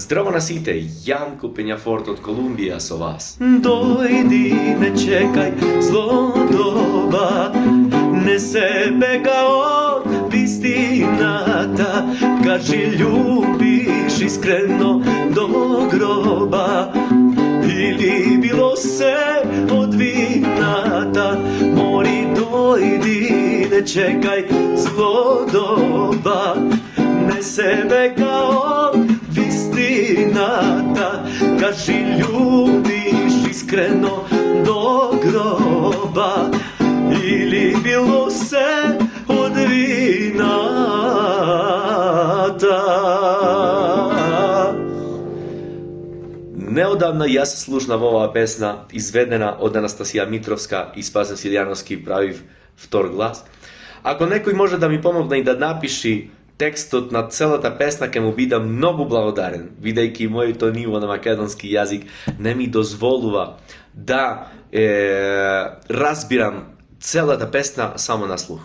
Здраво на сите, Јанко Пењафорт од Колумбија со вас. Дојди, не чекај зло доба, не се бега од вистината, кажи љубиш искрено до гроба, или било се од вината, моли дојди, не чекај зло доба, не се бега од вистината, кажи љубиш искрено до гроба, или било се од вината. Неодамна јас слушнав оваа песна, изведена од Анастасија Митровска и Спасен Силјановски, правив втор глас. Ако некој може да ми помогне и да напиши текстот на целата песна, ќе му бидам многу благодарен, бидејќи моето ниво на македонски јазик не ми дозволува да разбирам целата песна само на слух.